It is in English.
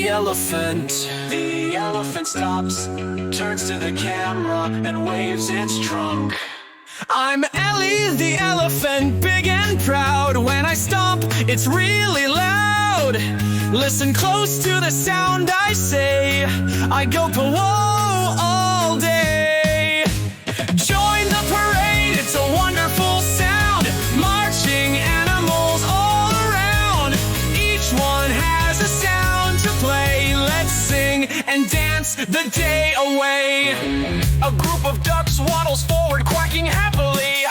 the elephant. The elephant stops, turns to the camera, and waves its trunk. I'm Ellie the elephant, big and proud. When I stomp, it's really loud. Listen close to the sound I say. I go PAWOO all day. Join the parade, it's a wonderful sound. Marching animals all around. Each one has a sound to play. Let's sing and dance the day away. A group of ducks waddles forward, quacking happily.